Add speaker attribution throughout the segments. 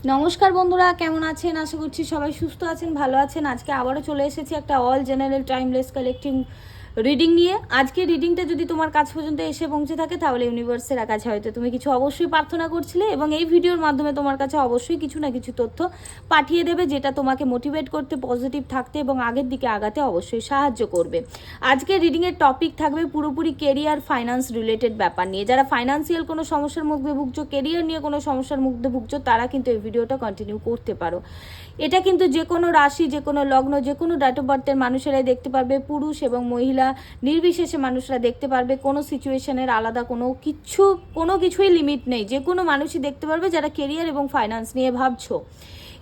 Speaker 1: নমস্কার বন্ধুরা, কেমন আছেন? আশা করছি সবাই সুস্থ আছেন, ভালো আছেন। আজকে আবারও চলে এসেছি একটা all general timeless collecting reading নিয়ে। আজকে রিডিংটা যদি তোমার কাছ পর্যন্ত এসে পৌঁছে থাকে তাহলে ইউনিভার্সের কাছে হয়তো তুমি কিছু অবশ্যই প্রার্থনা করছিলে এবং এই ভিডিওর মাধ্যমে তোমার কাছে অবশ্যই কিছু না কিছু তথ্য পাঠিয়ে দেবে, যেটা তোমাকে মোটিভেট করতে, পজিটিভ থাকতে এবং আগের দিকে আগাতে অবশ্যই সাহায্য করবে। আজকে রিডিংয়ের টপিক থাকবে পুরোপুরি কেরিয়ার ফাইন্যান্স রিলেটেড ব্যাপার নিয়ে। যারা ফাইন্যান্সিয়াল কোনো সমস্যার মধ্যে ভুগছো, কেরিয়ার নিয়ে কোনো সমস্যার মধ্যে ভুগছো, তারা কিন্তু এই ভিডিওটা কন্টিনিউ করতে পারো। এটা কিন্তু যে কোনো রাশি, যে কোনো লগ্ন, যে কোনো ডেট অফ বার্থের মানুষেরাই দেখতে পারবে, পুরুষ এবং মহিলা নির্বিশেষে মানুষরা দেখতে পারবে। কোনো সিচুয়েশনের আলাদা কোনো কিছুই লিমিট নেই, যে কোনো মানুষই দেখতে পারবে যারা কেরিয়ার এবং ফাইন্যান্স নিয়ে ভাবছো।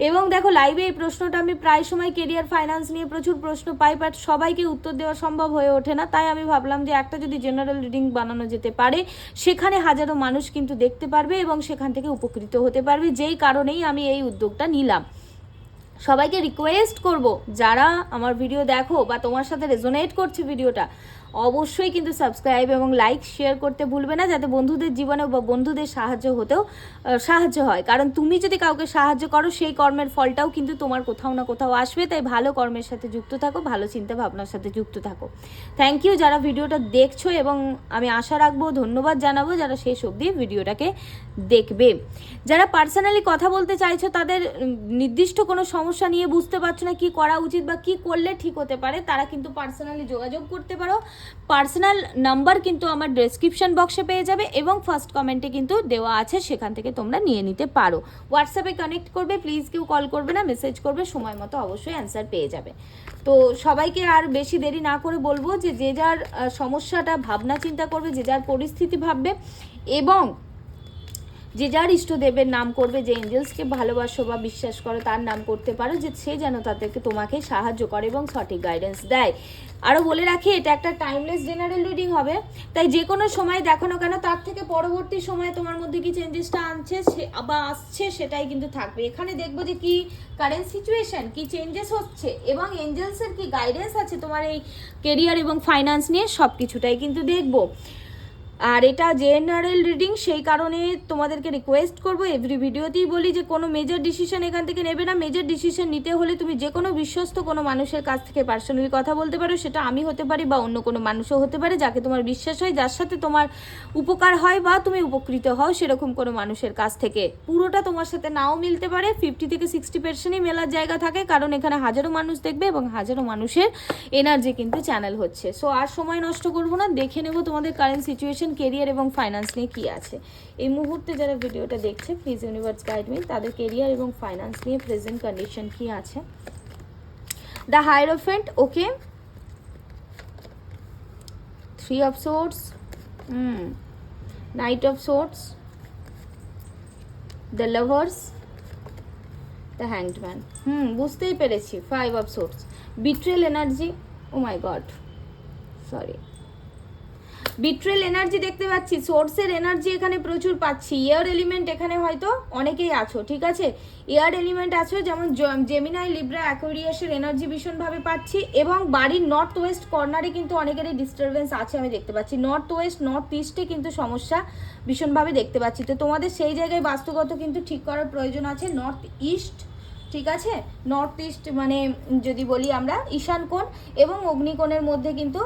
Speaker 1: এবং দেখো, লাইভে এই প্রশ্নটা আমি প্রায় সময় কেরিয়ার ফাইন্যান্স নিয়ে প্রচুর প্রশ্ন পাই, বাট সবাইকে উত্তর দেওয়া সম্ভব হয়ে ওঠে না। তাই আমি ভাবলাম যে একটা যদি জেনারেল রিডিং বানানো যেতে পারে, সেখানে হাজারো মানুষ কিন্তু দেখতে পারবে এবং সেখান থেকে উপকৃত হতে পারবে। যেই কারণেই আমি এই উদ্যোগটা নিলাম। সবাইকে রিকোয়েস্ট করব, যারা আমার ভিডিও দেখো বা তোমার সাথে রেজোনেট করছে ভিডিওটা, অবশ্যই কিন্তু সাবস্ক্রাইব এবং লাইক শেয়ার করতে ভুলবে না, যাতে বন্ধুদের জীবনে বা বন্ধুদের সাহায্য হয়। কারণ তুমি যদি কাউকে সাহায্য করো, সেই কর্মের ফলটাও কিন্তু তোমার কোথাও না কোথাও আসবে। তাই ভালো কর্মের সাথে যুক্ত থাকো, ভালো চিন্তা ভাবনার সাথে যুক্ত থাকো। থ্যাংক ইউ যারা ভিডিওটা দেখছো, এবং আমি আশা রাখবো, ধন্যবাদ জানাবো যারা শেষ অবধি ভিডিওটাকে দেখবে। যারা পার্সোনালি কথা বলতে চাইছো, তাদের নির্দিষ্ট কোনো সমস্যা নিয়ে বুঝতে পারছো না কি করা উচিত বা কি করলে ঠিক হতে পারে, তারা কিন্তু পার্সোনালি যোগাযোগ করতে পারো। পার্সোনাল নাম্বার কিন্তু আমার ডেসক্রিপশন বক্সে পেয়ে যাবে এবং ফার্স্ট কমেন্টে কিন্তু দেওয়া আছে, সেখান থেকে তোমরা নিয়ে নিতে পারো। হোয়াটসঅ্যাপে কানেক্ট করবে, প্লিজ কেউ কল করবে না, মেসেজ করবে, সময় মতো অবশ্যই অ্যান্সার পেয়ে যাবে। তো সবাইকে আর বেশি দেরি না করে বলবো যে যে যার সমস্যাটা ভাবনা চিন্তা করবে, যে যার পরিস্থিতি ভাববে এবং যে যার ইষ্টদেবের নাম করবে, যে এঞ্জেলসকে ভালোবাসো বা বিশ্বাস করো তার নাম করতে পারো, যে সে যেন তাদেরকে তোমাকে সাহায্য করে এবং সঠিক গাইডেন্স দেয়। আরও বলে রাখি, এটা একটা টাইমলেস জেনারেল রিডিং হবে, তাই যে কোনো সময় দেখো না কেন, তার থেকে পরবর্তী সময়ে তোমার মধ্যে কি চেঞ্জেসটা আসছে সেটাই কিন্তু থাকবে। এখানে দেখবো যে কি কারেন্ট সিচুয়েশন, কি চেঞ্জেস হচ্ছে এবং এঞ্জেলসের কি গাইডেন্স আছে তোমার এই কেরিয়ার এবং ফাইন্যান্স নিয়ে, সব কিছুটাই কিন্তু দেখবো। আর এটা জেনারেল রিডিং, সেই কারণে তোমাদেরকে রিকোয়েস্ট করবো, এভরি ভিডিওতেই বলি যে কোনো মেজর ডিসিশন এখান থেকে নেবে না। মেজর ডিসিশন নিতে হলে তুমি যে কোনো বিশ্বস্ত কোনো মানুষের কাছ থেকে পার্সোনালি কথা বলতে পারো, সেটা আমি হতে পারি বা অন্য কোনো মানুষও হতে পারে, যাকে তোমার বিশ্বাস হয়, যার সাথে তোমার উপকার হয় বা তুমি উপকৃত হও, সেরকম কোনো মানুষের কাছ থেকে। পুরোটা তোমার সাথে নাও মিলতে পারে, 50 থেকে 60% মেলার জায়গা থাকে, কারণ এখানে হাজারো মানুষ দেখবে এবং হাজারো মানুষের এনার্জি কিন্তু চ্যানেল হচ্ছে। সো আর সময় নষ্ট করবো না, দেখে নেবো তোমাদের কারেন্ট সিচুয়েশন কেরিয়ার এবং ফাইন্যান্স নিয়ে কি আছে এই মুহূর্তে। যারা ভিডিওটা দেখছে, প্লিজ ইউনিভার্স গাইড মি, তাদের কেরিয়ার এবং ফাইন্যান্স নিয়ে প্রেজেন্ট কন্ডিশন কি আছে। The hierophant, okay, 3 of swords, knight of swords, the lovers, the hanged man. বুঝতেই পেরেছি, 5 of swords, betrayal energy, oh my god, sorry, betrayal energy দেখতে পাচ্ছি, সোর্সের এনার্জি এখানে প্রচুর পাচ্ছি। এয়ার এলিমেন্ট এখানে হয়তো অনেকেই আছো, ঠিক আছে, এয়ার এলিমেন্ট আছো, যেমন জেমিনাই, লিব্রা, অ্যাকোয়ারিয়াসের এনার্জি ভীষণভাবে পাচ্ছি। এবং বাড়ির নর্থ ওয়েস্ট কর্নারে কিন্তু অনেকেরই ডিস্টারবেন্স আছে আমি দেখতে পাচ্ছি। নর্থ ওয়েস্ট, নর্থ ইস্টে কিন্তু সমস্যা ভীষণভাবে দেখতে পাচ্ছি। তো তোমাদের সেই জায়গায় বাস্তুগত কিন্তু ঠিক করার প্রয়োজন আছে। নর্থ ইস্ট, ঠিক আছে, নর্থ ইস্ট মানে যদি বলি আমরা ঈশান কোণ এবং অগ্নিকোণের মধ্যে কিন্তু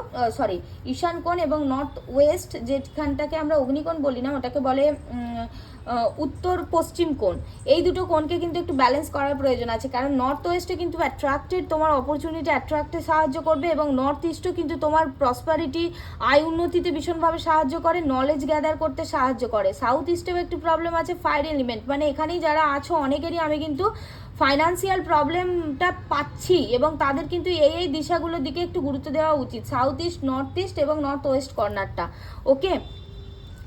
Speaker 1: ঈশান কোণ এবং নর্থ ওয়েস্ট, যেখানটাকে আমরা অগ্নিকোণ বলি না, ওটাকে বলে উত্তর পশ্চিম কোণ। এই দুটো কোণকে কিন্তু একটু ব্যালেন্স করার প্রয়োজন আছে, কারণ নর্থ ওয়েস্টে কিন্তু অ্যাট্রাক্টেড, তোমার অপরচুনিটি অ্যাট্রাক্টে সাহায্য করবে এবং নর্থ ইস্টও কিন্তু তোমার প্রসপারিটি, আয় উন্নতিতে ভীষণভাবে সাহায্য করে, নলেজ গ্যাদার করতে সাহায্য করে। সাউথ ইস্টেও একটু প্রবলেম আছে, ফায়ার এলিমেন্ট, মানে এখানেই যারা আছো অনেকেরই আমি কিন্তু ফাইন্যান্সিয়াল প্রবলেমটা পাচ্ছি এবং তাদের কিন্তু এই দিশাগুলোর দিকে একটু গুরুত্ব দেওয়া উচিত, সাউথ ইস্ট, নর্থ ইস্ট এবং নর্থ ওয়েস্ট কর্নারটা। ওকে,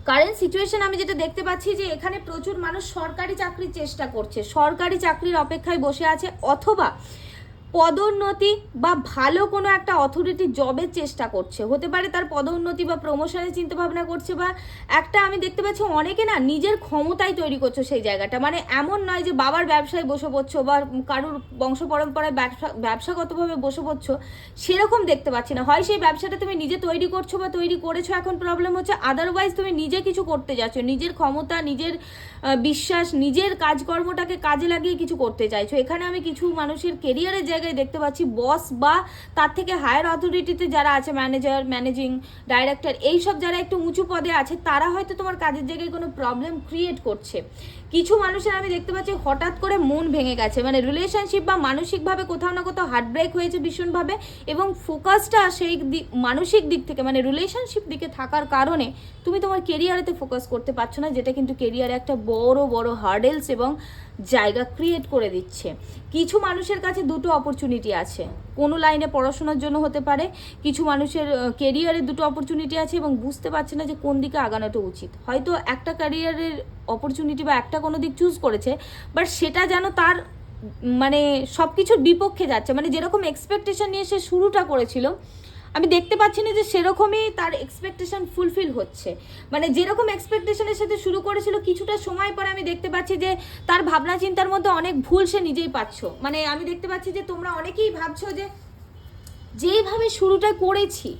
Speaker 1: কারেন্ট সিচুয়েশন আমি যেটা দেখতে পাচ্ছি যে এখানে প্রচুর মানুষ সরকারি চাকরির চেষ্টা করছে, সরকারি চাকরির অপেক্ষায় বসে আছে, অথবা পদোন্নতি বা ভালো কোনো একটা অথরিটি জবের চেষ্টা করছে, হতে পারে তার পদোন্নতি বা প্রমোশনের চিন্তা ভাবনা করছে, বা একটা আমি দেখতে পাচ্ছি অনেকে না নিজের ক্ষমতায় তৈরি করছো সেই জায়গাটা, মানে এমন নয় যে বাবার ব্যবসায় বসে পড়ছো বা কারুর বংশ পরম্পরায় ব্যবসাগতভাবে বসে পড়ছো, সেরকম দেখতে পাচ্ছি না। হয় সেই ব্যবসাটা তুমি নিজে তৈরি করছো বা তৈরি করেছো, এখন প্রবলেম হচ্ছে, আদারওয়াইজ তুমি নিজে কিছু করতে যাচ্ছ, নিজের ক্ষমতা, নিজের বিশ্বাস, নিজের কাজকর্মটাকে কাজে লাগিয়ে কিছু করতে চাইছো। এখানে আমি কিছু মানুষের কেরিয়ারের জায়গায় দেখতে পাচ্ছি বস বা তার থেকে হায়ার অথরিটিতে যারা আছে, ম্যানেজার, ম্যানেজিং ডাইরেক্টর, এইসব যারা একটু উঁচু পদে আছে, তারা হয়তো তোমার কাজের জায়গায় কোনো প্রবলেম ক্রিয়েট করছে। কিছু মানুষের আমি দেখতে পাচ্ছি হঠাৎ করে মন ভেঙে গেছে, মানে রিলেশনশিপ বা মানসিকভাবে কোথাও না কোথাও হার্টব্রেক হয়েছে ভীষণভাবে, এবং ফোকাসটা সেই মানসিক দিক থেকে মানে রিলেশনশিপ দিকে থাকার কারণে তুমি তোমার কেরিয়ারেতে ফোকাস করতে পারছো না, যেটা কিন্তু কেরিয়ারে একটা বড় বড় হার্ডেলস এবং জায়গা ক্রিয়েট করে দিচ্ছে। কিছু মানুষের কাছে দুটো অপরচুনিটি আছে, কোনো লাইনে পড়াশোনার জন্য হতে পারে, কিছু মানুষের কেরিয়ারে দুটো অপরচুনিটি আছে এবং বুঝতে পারছে না যে কোন দিকে আগানোটা উচিত। হয়তো একটা ক্যারিয়ারের অপরচুনিটি বা একটা কোনো দিক চুজ করেছে, বাট সেটা যেন তার মানে সব কিছুর বিপক্ষে যাচ্ছে, মানে যেরকম এক্সপেকটেশন নিয়ে সে শুরুটা করেছিল, আমি দেখতে পাচ্ছি না যে সেরকমই তার এক্সপেকটেশন ফুলফিল হচ্ছে। মানে যেরকম এক্সপেকটেশনের সাথে শুরু করেছিল, কিছুটা সময় পরে আমি দেখতে পাচ্ছি যে তার ভাবনা চিন্তার মধ্যে অনেক ভুল সে নিজেই পাচ্ছ। মানে আমি দেখতে পাচ্ছি যে তোমরা অনেকেই ভাবছো যে যেইভাবে শুরুটা করেছি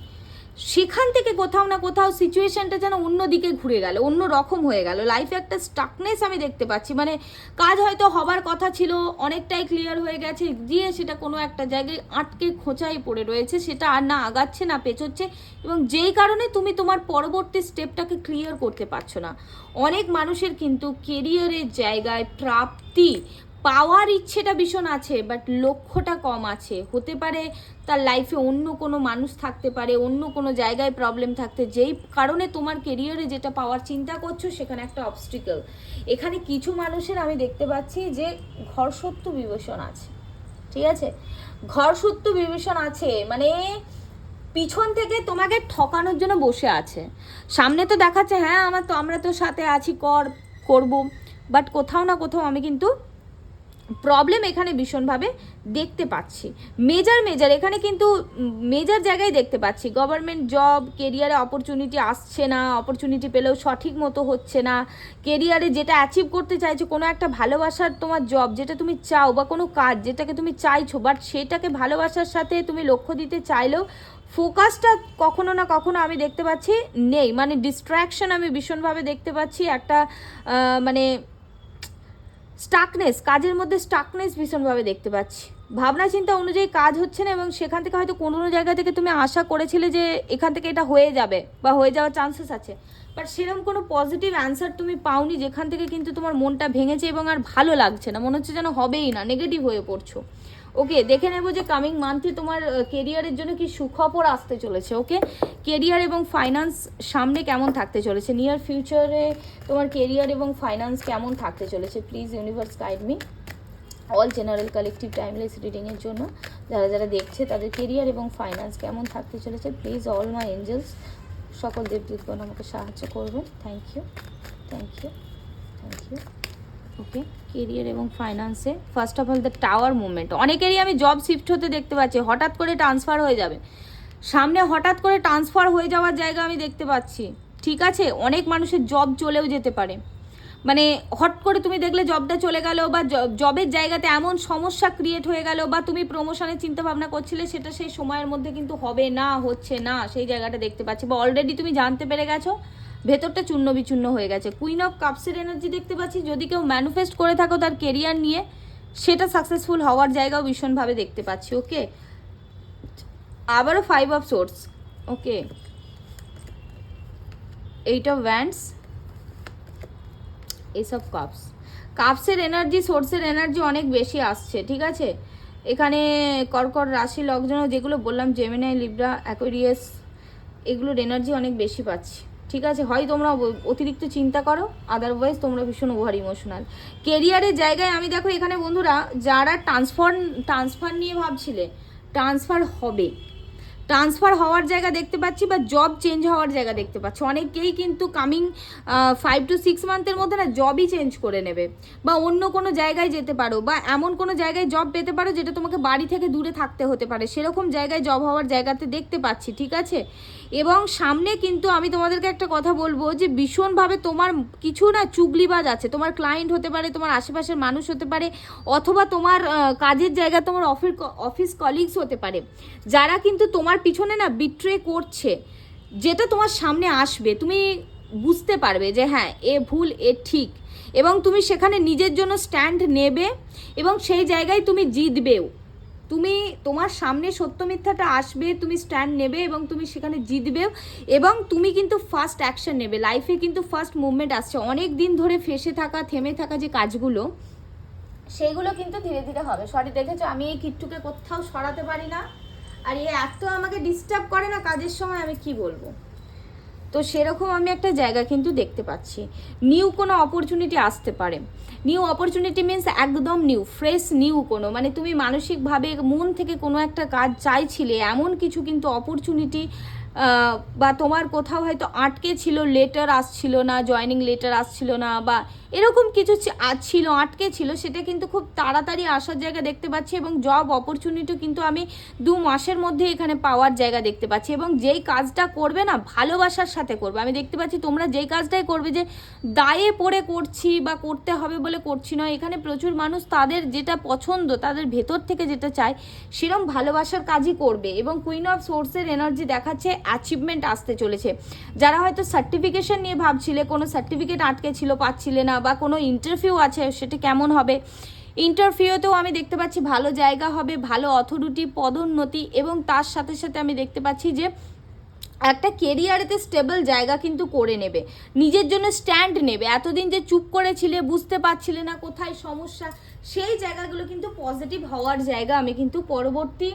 Speaker 1: সেখান থেকে কোথাও না কোথাও সিচুয়েশনটা যেন অন্যদিকে ঘুরে গেল, অন্য রকম হয়ে গেল, লাইফে একটা স্টাকনেস আমি দেখতে পাচ্ছি। মানে কাজ হয়তো হবার কথা ছিল, অনেকটাই ক্লিয়ার হয়ে গেছে, দিয়ে সেটা কোনো একটা জায়গায় আটকে খোঁচাই পড়ে রয়েছে, সেটা আর না আগাচ্ছে না পেছোচ্ছে, এবং যেই কারণে তুমি তোমার পরবর্তী স্টেপটাকে ক্লিয়ার করতে পারছো না। অনেক মানুষের কিন্তু কেরিয়ারের জায়গায় প্রাপ্তি পাওয়ার ইচ্ছেটা ভীষণ আছে, বাট লক্ষ্যটা কম আছে। হতে পারে তার লাইফে অন্য কোনো মানুষ থাকতে পারে, অন্য কোনো জায়গায় প্রবলেম থাকতে, যেই কারণে তোমার কেরিয়ারে যেটা পাওয়ার চিন্তা করছো সেখানে একটা অবস্টিকল। এখানে কিছু মানুষের আমি দেখতে পাচ্ছি যে ঘরসত্ত্ব বিবেচনা আছে, ঠিক আছে, ঘরসত্ত্ব বিবেচনা আছে, মানে পিছন থেকে তোমাকে ঠকানোর জন্য বসে আছে। সামনে তো দেখাচ্ছে হ্যাঁ আমরা তো সাথে আছি, করবো, বাট কোথাও না কোথাও আমি কিন্তু প্রবলেম এখানে ভীষণভাবে দেখতে পাচ্ছি। মেজর এখানে কিন্তু মেজর জায়গায় দেখতে পাচ্ছি, গভর্নমেন্ট জব, কেরিয়ারে অপরচুনিটি আসছে না, অপরচুনিটি পেলেও সঠিক মতো হচ্ছে না, কেরিয়ারে যেটা অ্যাচিভ করতে চাইছো, কোনো একটা ভালোবাসার তোমার জব যেটা তুমি চাও বা কোনো কাজ যেটাকে তুমি চাইছো, বাট সেটাকে ভালোবাসার সাথে তুমি লক্ষ্য দিতে চাইলেও ফোকাসটা কখনো না কখনো আমি দেখতে পাচ্ছি নেই, মানে ডিস্ট্র্যাকশন আমি ভীষণভাবে দেখতে পাচ্ছি, একটা মানে স্টাকনেস, কাজের মধ্যে স্টাকনেস ভীষণভাবে দেখতে পাচ্ছি। ভাবনা চিন্তা অনুযায়ী কাজ হচ্ছে না, এবং সেখান থেকে হয়তো কোনো জায়গা থেকে তুমি আশা করেছিলে যে এখান থেকে এটা হয়ে যাবে বা হয়ে যাওয়ার চান্সেস আছে, বাট সেরকম কোনো পজিটিভ অ্যান্সার তুমি পাওনি, যেখান থেকে কিন্তু তোমার মনটা ভেঙেছে এবং আর ভালো লাগছে না, মনে হচ্ছে যেন হবেই না, নেগেটিভ হয়ে পড়ছো। ওকে, দেখে নেবো যে কামিং মান্থে তোমার কেরিয়ারের জন্য কি সুখবর আসতে চলেছে। ওকে, কেরিয়ার এবং ফাইন্যান্স সামনে কেমন থাকতে চলেছে, নিয়ার ফিউচারে তোমার কেরিয়ার এবং ফাইন্যান্স কেমন থাকতে চলেছে। Please universe guide me all general collective timeless রিডিংয়ের জন্য যারা যারা দেখছে তাদের কেরিয়ার এবং ফাইন্যান্স কেমন থাকতে চলেছে। প্লিজ অল মাই এঞ্জেলস, সকল দেবদূতগণ আমাকে সাহায্য করবেন। Thank you, thank you, thank you. Okay, career এবং ফাইন্যান্সে first of all the tower movement, অনেকেরই আমি জব শিফট হতে দেখতে পাচ্ছি, হঠাৎ করে ট্রান্সফার হয়ে যাবে সামনে, হঠাৎ করে ট্রান্সফার হয়ে যাওয়ার জায়গা আমি দেখতে পাচ্ছি, ঠিক আছে। অনেক মানুষের জব চলেও যেতে পারে, মানে হট করে তুমি দেখলে জবটা চলে গেল, বা জবের জায়গাতে এমন সমস্যা ক্রিয়েট হয়ে গেল, বা তুমি প্রমোশনের চিন্তা ভাবনা করছিলে সেটা সেই সময়ের মধ্যে কিন্তু হবে না, হচ্ছে না, সেই জায়গাটা দেখতে পাচ্ছি, বা অলরেডি তুমি জানতে পেরে গেছো, ভেতরটা চূর্ণ বিচূর্ণ হয়ে গেছে। কুইন অফ কাপসের এনার্জি দেখতে পাচ্ছি, যদি কেউ ম্যানিফেস্ট করে থাকো তার কেরিয়ার নিয়ে, সেটা সাকসেসফুল হওয়ার জায়গাও ভীষণভাবে দেখতে পাচ্ছি। ওকে, আবারও 5 of source, okay, 8 of wands, ace of cups. কাপসের এনার্জি, সোর্সের এনার্জি অনেক বেশি আসছে, ঠিক আছে। এখানে কর্কট রাশি লগ্ন যেগুলো বললাম, জেমিনাই, লিব্রা, অ্যাকোয়ারিয়াস, এগুলোর এনার্জি অনেক বেশি পাচ্ছি, ঠিক আছে। হয় তোমরা অতিরিক্ত চিন্তা করো, আদারওয়াইজ তোমরা ভীষণ ওভার ইমোশনাল। কেরিয়ারের জায়গায় আমি দেখো এখানে বন্ধুরা, যারা ট্রান্সফার নিয়ে ভাবছিলে, ট্রান্সফার হবে, ট্রান্সফার হওয়ার জায়গা দেখতে পাচ্ছি বা জব চেঞ্জ হওয়ার জায়গা দেখতে পাচ্ছি। অনেকেই কিন্তু কামিং 5 to 6 মান্থের মধ্যে না জবই চেঞ্জ করে নেবে, বা অন্য কোনো জায়গায় যেতে পারো, বা এমন কোনো জায়গায় জব পেতে পারো যেটা তোমাকে বাড়ি থেকে দূরে থাকতে হতে পারে, সেরকম জায়গায় জব হওয়ার জায়গাতে দেখতে পাচ্ছি, ঠিক আছে। এবং সামনে কিন্তু আমি তোমাদেরকে একটা কথা বলবো যে ভীষণভাবে তোমার কিছু না চুগলিবাজ আছে, তোমার ক্লায়েন্ট হতে পারে, তোমার আশেপাশের মানুষ হতে পারে, অথবা তোমার কাজের জায়গা তোমার অফিস কলিগস হতে পারে, যারা কিন্তু তোমার পিছনে না বিট্রে করছে, যেটা তোমার সামনে আসবে তুমি বুঝতে পারবে যে হ্যাঁ এ ভুল এ ঠিক, এবং তুমি সেখানে নিজের জন্য স্ট্যান্ড নেবে এবং সেই জায়গায় তুমি জিতবেও। তুমি তোমার সামনে সত্য মিথ্যাটা আসবে, তুমি স্ট্যান্ড নেবে এবং তুমি সেখানে জিতবেও, এবং তুমি কিন্তু ফার্স্ট অ্যাকশন নেবে। লাইফে কিন্তু ফার্স্ট মুভমেন্ট আসছে, অনেক দিন ধরে ফেসে থাকা থেমে থাকা যে কাজগুলো সেইগুলো কিন্তু ধীরে ধীরে হবে। সরি দেখেছো আমি এই কিট্টুকে কোথাও সরাতে পারি না, আর এ এত আমাকে ডিস্টার্ব করে না কাজের সময়, আমি কি বলবো। তো সেরকম আমি একটা জায়গা কিন্তু দেখতে পাচ্ছি, নিউ কোনো অপরচুনিটি আসতে পারে। নিউ অপরচুনিটি মিনস একদম নিউ ফ্রেশ নিউ কোনো, মানে তুমি মানসিকভাবে মন থেকে কোনো একটা কাজ চাইছিলে, এমন কিছু কিন্তু অপরচুনিটি, বা তোমার কোথাও হয়তো আটকে ছিল, লেটার আসছিল না, জয়নিং লেটার আসছিল না, বা এরকম কিছু ছিল আটকে ছিল, সেটা কিন্তু খুব তাড়াতাড়ি আসার জায়গা দেখতে পাচ্ছি। এবং জব অপরচুনিটিও কিন্তু আমি 2 মাসের মধ্যে এখানে পাওয়ার জায়গা দেখতে পাচ্ছি। এবং যেই কাজটা করবে না ভালোবাসার সাথে করবে, আমি দেখতে পাচ্ছি তোমরা যেই কাজটাই করবে যে দায়ে পড়ে করছি বা করতে হবে বলে করছি না, এখানে প্রচুর মানুষ তাদের যেটা পছন্দ, তাদের ভেতর থেকে যেটা চায় সেরকম ভালোবাসার কাজই করবে। এবং কুইন অফ সোর্সের এনার্জি দেখাচ্ছে অ্যাচিভমেন্ট আসতে চলেছে। যারা হয়তো সার্টিফিকেশন নিয়ে ভাবছিলে, কোনো সার্টিফিকেট আটকে ছিল পাচ্ছিলে না, বা কোনো ইন্টারভিউ আছে সেটা কেমন হবে, ইন্টারভিউতেও আমি দেখতে পাচ্ছি ভালো জায়গা হবে, ভালো অথরিটি, পদোন্নতি, এবং তার সাথে সাথে আমি দেখতে পাচ্ছি যে একটা কেরিয়ারেতে স্টেবল জায়গা কিন্তু করে নেবে, নিজের জন্য স্ট্যান্ড নেবে। এতদিন যে চুপ করেছিলে, বুঝতে পারছিলে না কোথায় সমস্যা, সেই জায়গাগুলো কিন্তু পজিটিভ হওয়ার জায়গা আমি কিন্তু পরবর্তী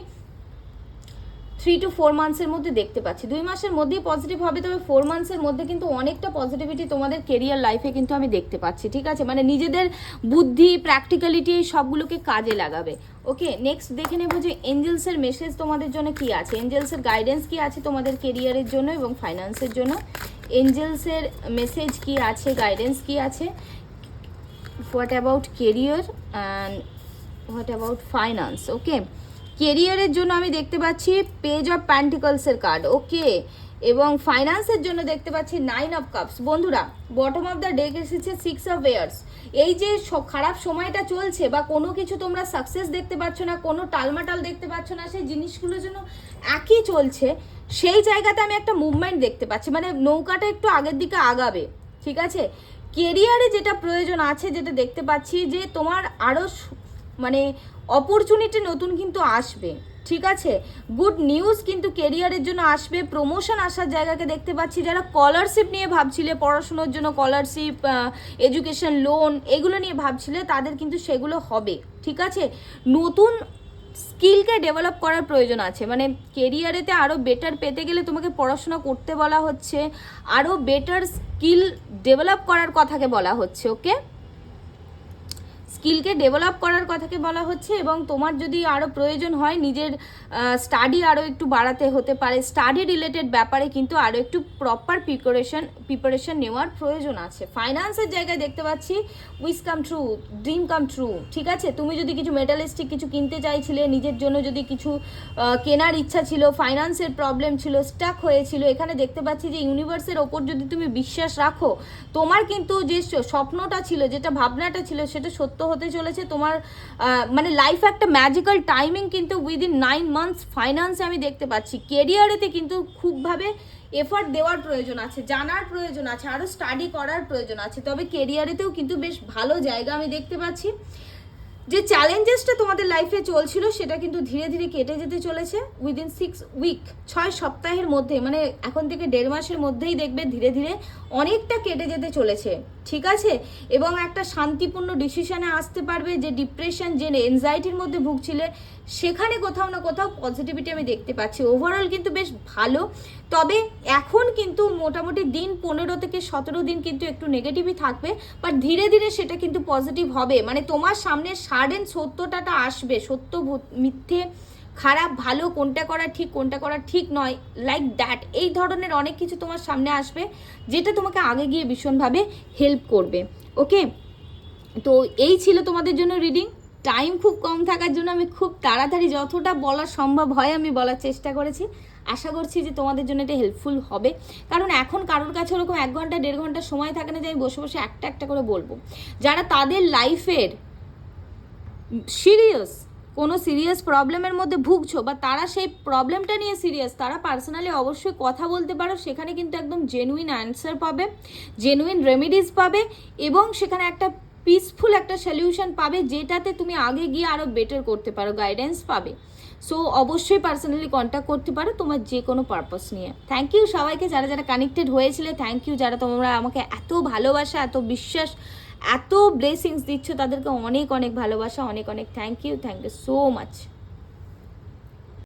Speaker 1: 3 to 4 মান্থসের মধ্যে দেখতে পাচ্ছি। 2 মাসের মধ্যেই পজিটিভ হবে, তবে 4 মান্থসের মধ্যে কিন্তু অনেকটা পজিটিভিটি তোমাদের কেরিয়ার লাইফে কিন্তু আমি দেখতে পাচ্ছি, ঠিক আছে। মানে নিজেদের বুদ্ধি, প্র্যাকটিক্যালিটি এই সবগুলোকে কাজে লাগাবে। ওকে, নেক্সট দেখে নেবো যে এঞ্জেলসের মেসেজ তোমাদের জন্য কি আছে, এঞ্জেলসের গাইডেন্স কি আছে তোমাদের কেরিয়ারের জন্য এবং ফাইন্যান্সের জন্য। এঞ্জেলসের মেসেজ কি আছে, গাইডেন্স কি আছে, what about career and what about finance. Okay, কেরিয়ারের জন্য আমি দেখতে পাচ্ছি পেজ অফ প্যান্টিকলসের কার্ড, ওকে, এবং ফাইন্যান্সের জন্য দেখতে পাচ্ছি 9 অফ কাপস। বন্ধুরা, বটম অফ দ্য ডেক এসেছে 6 অফ ওয়ার্স। এই যে খারাপ সময়টা চলছে, বা কোনো কিছু তোমরা সাকসেস দেখতে পাচ্ছ না, কোনো টালমাটাল দেখতে পাচ্ছ না, সেই জিনিসগুলোর জন্য একই চলছে, সেই জায়গাতে আমি একটা মুভমেন্ট দেখতে পাচ্ছি, মানে নৌকাটা একটু আগের দিকে আগাবে, ঠিক আছে। কেরিয়ারে যেটা প্রয়োজন আছে, যেটা দেখতে পাচ্ছি যে তোমার আরও মানে অপরচুনিটি নতুন কিন্তু আসবে, ঠিক আছে। গুড নিউজ কিন্তু কেরিয়ারের জন্য আসবে, প্রমোশন আসার জায়গাকে দেখতে পাচ্ছি। যারা স্কলারশিপ নিয়ে ভাবছিলে, পড়াশোনার জন্য স্কলারশিপ, এডুকেশন লোন, এগুলো নিয়ে ভাবছিলে, তাদের কিন্তু সেগুলো হবে, ঠিক আছে। নতুন স্কিলকে ডেভেলপ করার প্রয়োজন আছে, মানে কেরিয়ারেতে আরও বেটার পেতে গেলে তোমাকে পড়াশোনা করতে বলা হচ্ছে, আরও বেটার স্কিল ডেভেলপ করার কথাকে বলা হচ্ছে, ওকে, স্কিলকে ডেভেলপ করার কথাকে বলা হচ্ছে। এবং তোমার যদি আরও প্রয়োজন হয় নিজের স্টাডি আরও একটু বাড়াতে হতে পারে, স্টাডি রিলেটেড ব্যাপারে কিন্তু আরও একটু প্রপার প্রিপারেশন নেওয়ার প্রয়োজন আছে। ফাইন্যান্সের জায়গায় দেখতে পাচ্ছি wish come true, dream come true, ঠিক আছে। তুমি যদি কিছু মেটালিস্টিক কিছু কিনতে চাইছিলে, নিজের জন্য যদি কিছু কেনার ইচ্ছা ছিল, ফাইন্যান্সের প্রবলেম ছিল, স্টাক হয়েছিল, এখানে দেখতে পাচ্ছি যে ইউনিভার্সের ওপর যদি তুমি বিশ্বাস রাখো, তোমার কিন্তু যে স্বপ্নটা ছিল, যেটা ভাবনাটা ছিল, সেটা সত্য হতে চলেছে। তোমার মানে লাইফ একটা ম্যাজিক্যাল টাইমিং কিন্তু উইদিন 9 মান্থস ফাইন্যান্সে আমি দেখতে পাচ্ছি। কেরিয়ারেতে কিন্তু খুবভাবে এফার্ট দেওয়ার প্রয়োজন আছে, জানার প্রয়োজন আছে, আরও স্টাডি করার প্রয়োজন আছে, তবে কেরিয়ারেতেও কিন্তু বেশ ভালো জায়গা আমি দেখতে পাচ্ছি। যে চ্যালেঞ্জেসটা তোমাদের লাইফে চলছিল সেটা কিন্তু ধীরে ধীরে কেটে যেতে চলেছে উইদিন 6 উইক, 6 সপ্তাহের মধ্যে, মানে এখন থেকে 1.5 মাসের মধ্যেই দেখবে ধীরে ধীরে অনেকটা কেটে যেতে চলেছে, ঠিক আছে। এবং একটা শান্তিপূর্ণ ডিসিশনে আসতে পারবে। যে ডিপ্রেশন, যে এনজাইটির মধ্যে ভুগছিলে, সেখানে কোথাও না কোথাও পজিটিভিটি আমি দেখতে পাচ্ছি। ওভারঅল কিন্তু বেশ ভালো, তবে এখন কিন্তু মোটামুটি দিন 15 থেকে 17 দিন কিন্তু একটু নেগেটিভই থাকবে, বাট ধীরে ধীরে সেটা কিন্তু পজিটিভ হবে। মানে তোমার সামনে সাডেন সত্যটা আসবে, সত্য মিথ্যে খারাপ ভালো, কোনটা করা ঠিক কোনটা করা ঠিক নয়, লাইক দ্যাট, এই ধরনের অনেক কিছু তোমার সামনে আসবে যেটা তোমাকে আগে গিয়ে ভীষণভাবে হেল্প করবে। ওকে, তো এই ছিল তোমাদের জন্য রিডিং। টাইম খুব কম থাকার জন্য আমি খুব তাড়াতাড়ি যতটা বলা সম্ভব হয় আমি বলার চেষ্টা করেছি। আশা করছি যে তোমাদের জন্য এটা হেল্পফুল হবে, কারণ এখন কারোর কাছে ওরকম 1 ঘন্টা 1.5 ঘন্টা সময় থাকে না যে আমি বসে বসে একটা একটা করে বলবো। যারা তাদের লাইফের সিরিয়াস কোনো সিরিয়াস প্রবলেমের মধ্যে ভুগছো বা তারা সেই প্রবলেমটা নিয়ে সিরিয়াস, তারা পার্সোনালি অবশ্যই কথা বলতে পারো, সেখানে কিন্তু একদম জেনুইন অ্যান্সার পাবে, জেনুইন রেমেডিস পাবে, এবং সেখানে একটা পিসফুল একটা সলিউশন পাবে যেটাতে তুমি আগে গিয়ে আরও বেটার করতে পারো, গাইডেন্স পাবে। সো অবশ্যই পার্সোনালি কন্ট্যাক্ট করতে পারো তোমার যে কোনো পারপাস নিয়ে। থ্যাংক ইউ সবাইকে যারা যারা কানেক্টেড হয়েছিলে, থ্যাংক ইউ যারা তোমরা আমাকে এত ভালোবাসা, এত বিশ্বাস, এত ব্লেসিংস দিচ্ছ, তাদেরকে অনেক অনেক ভালোবাসা, অনেক অনেক থ্যাংক ইউ সো মাচ।